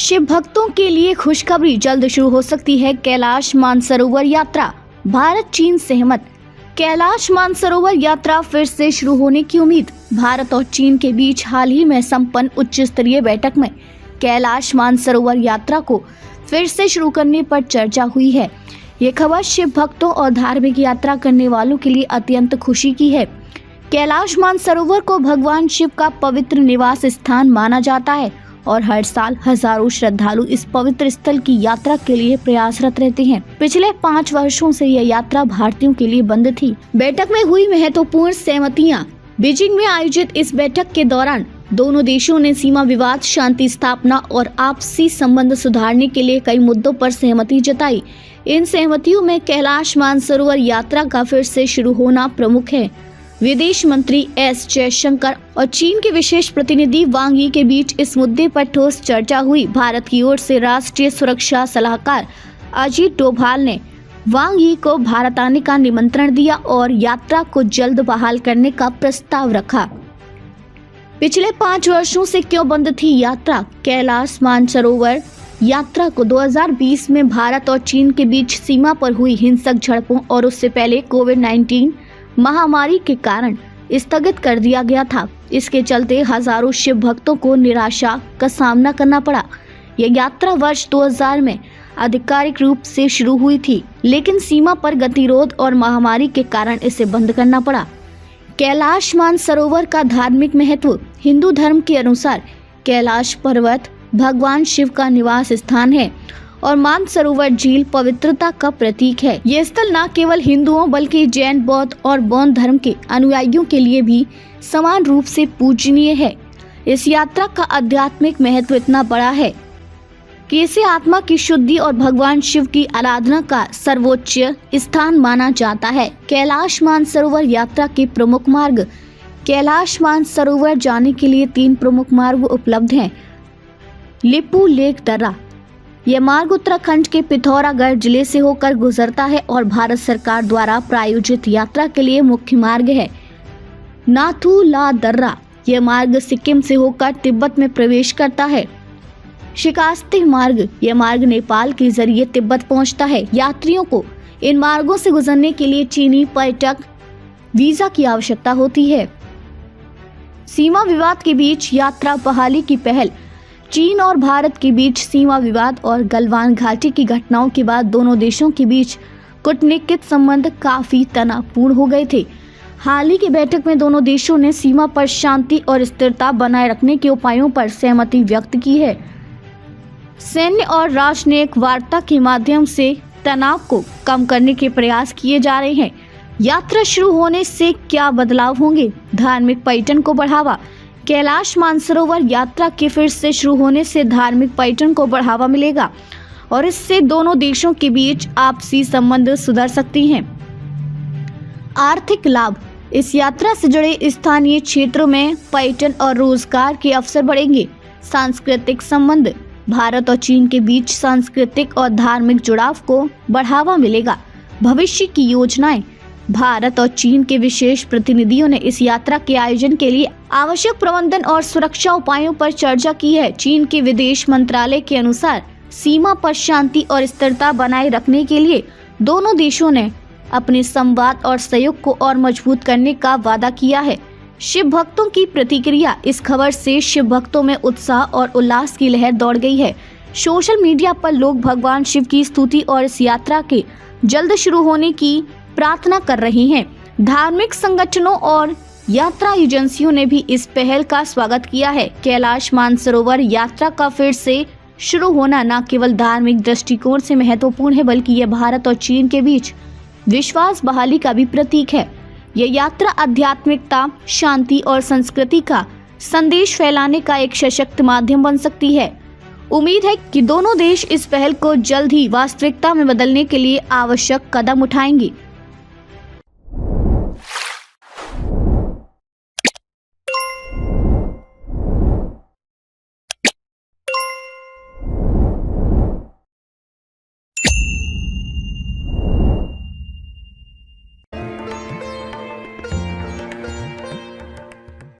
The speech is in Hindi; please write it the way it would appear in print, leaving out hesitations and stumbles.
शिव भक्तों के लिए खुशखबरी, जल्द शुरू हो सकती है कैलाश मानसरोवर यात्रा। भारत चीन सहमत, कैलाश मानसरोवर यात्रा फिर से शुरू होने की उम्मीद। भारत और चीन के बीच हाल ही में संपन्न उच्च स्तरीय बैठक में कैलाश मानसरोवर यात्रा को फिर से शुरू करने पर चर्चा हुई है। ये खबर शिव भक्तों और धार्मिक यात्रा करने वालों के लिए अत्यंत खुशी की है। कैलाश मानसरोवर को भगवान शिव का पवित्र निवास स्थान माना जाता है और हर साल हजारों श्रद्धालु इस पवित्र स्थल की यात्रा के लिए प्रयासरत रहते हैं। पिछले 5 वर्षों से यह यात्रा भारतीयों के लिए बंद थी। बैठक में हुई महत्वपूर्ण सहमतियां। बीजिंग में आयोजित इस बैठक के दौरान दोनों देशों ने सीमा विवाद, शांति स्थापना और आपसी संबंध सुधारने के लिए कई मुद्दों पर सहमति जताई। इन सहमतियों में कैलाश मानसरोवर यात्रा का फिर से शुरू होना प्रमुख है। विदेश मंत्री एस जयशंकर और चीन के विशेष प्रतिनिधि वांग यी के बीच इस मुद्दे पर ठोस चर्चा हुई। भारत की ओर से राष्ट्रीय सुरक्षा सलाहकार अजीत डोभाल ने वांग यी को भारत आने का निमंत्रण दिया और यात्रा को जल्द बहाल करने का प्रस्ताव रखा। पिछले 5 वर्षों से क्यों बंद थी यात्रा? कैलाश मानसरोवर यात्रा को 2020 में भारत और चीन के बीच सीमा पर हुई हिंसक झड़पों और उससे पहले कोविड-19 महामारी के कारण स्थगित कर दिया गया था। इसके चलते हजारों शिव भक्तों को निराशा का सामना करना पड़ा। यह यात्रा वर्ष 2000 में आधिकारिक रूप से शुरू हुई थी, लेकिन सीमा पर गतिरोध और महामारी के कारण इसे बंद करना पड़ा। कैलाश मानसरोवर का धार्मिक महत्व। हिंदू धर्म के अनुसार कैलाश पर्वत भगवान शिव का निवास स्थान है और मानसरोवर झील पवित्रता का प्रतीक है। ये स्थल न केवल हिंदुओं बल्कि जैन, बौद्ध और बौद्ध धर्म के अनुयायियों के लिए भी समान रूप से पूजनीय है। इस यात्रा का आध्यात्मिक महत्व इतना बड़ा है कि इसे आत्मा की शुद्धि और भगवान शिव की आराधना का सर्वोच्च स्थान माना जाता है। कैलाश मानसरोवर यात्रा के प्रमुख मार्ग। कैलाश मानसरोवर जाने के लिए 3 प्रमुख मार्ग उपलब्ध हैं। लिपू लेक दर्रा, यह मार्ग उत्तराखंड के पिथौरागढ़ जिले से होकर गुजरता है और भारत सरकार द्वारा प्रायोजित यात्रा के लिए मुख्य मार्ग है। नाथू ला दर्रा, यह मार्ग सिक्किम से होकर तिब्बत में प्रवेश करता है। शिकास्ती मार्ग, यह मार्ग नेपाल के जरिए तिब्बत पहुंचता है। यात्रियों को इन मार्गों से गुजरने के लिए चीनी पर्यटक वीजा की आवश्यकता होती है। सीमा विवाद के बीच यात्रा बहाली की पहल। चीन और भारत के बीच सीमा विवाद और गलवान घाटी की घटनाओं के बाद दोनों देशों के बीच कूटनीतिक संबंध काफी तनावपूर्ण हो गए थे। हाल ही की बैठक में दोनों देशों ने सीमा पर शांति और स्थिरता बनाए रखने के उपायों पर सहमति व्यक्त की है। सैन्य और राजनयिक वार्ता के माध्यम से तनाव को कम करने के प्रयास किए जा रहे हैं। यात्रा शुरू होने से क्या बदलाव होंगे? धार्मिक पर्यटन को बढ़ावा। कैलाश मानसरोवर यात्रा के फिर से शुरू होने से धार्मिक पर्यटन को बढ़ावा मिलेगा और इससे दोनों देशों के बीच आपसी संबंध सुधर सकती हैं। आर्थिक लाभ। इस यात्रा से जुड़े स्थानीय क्षेत्रों में पर्यटन और रोजगार के अवसर बढ़ेंगे। सांस्कृतिक संबंध। भारत और चीन के बीच सांस्कृतिक और धार्मिक जुड़ाव को बढ़ावा मिलेगा। भविष्य की योजनाएं। भारत और चीन के विशेष प्रतिनिधियों ने इस यात्रा के आयोजन के लिए आवश्यक प्रबंधन और सुरक्षा उपायों पर चर्चा की है। चीन के विदेश मंत्रालय के अनुसार सीमा पर शांति और स्थिरता बनाए रखने के लिए दोनों देशों ने अपने संवाद और सहयोग को और मजबूत करने का वादा किया है। शिव भक्तों की प्रतिक्रिया। इस खबर से शिव भक्तों में उत्साह और उल्लास की लहर दौड़ गई है। सोशल मीडिया पर लोग भगवान शिव की स्तुति और इस यात्रा के जल्द शुरू होने की प्रार्थना कर रहे हैं। धार्मिक संगठनों और यात्रा एजेंसियों ने भी इस पहल का स्वागत किया है। कैलाश मानसरोवर यात्रा का फिर से शुरू होना न केवल धार्मिक दृष्टिकोण से महत्वपूर्ण है बल्कि यह भारत और चीन के बीच विश्वास बहाली का भी प्रतीक है। यह यात्रा आध्यात्मिकता, शांति और संस्कृति का संदेश फैलाने का एक सशक्त माध्यम बन सकती है। उम्मीद है कि दोनों देश इस पहल को जल्द ही वास्तविकता में बदलने के लिए आवश्यक कदम उठाएंगे।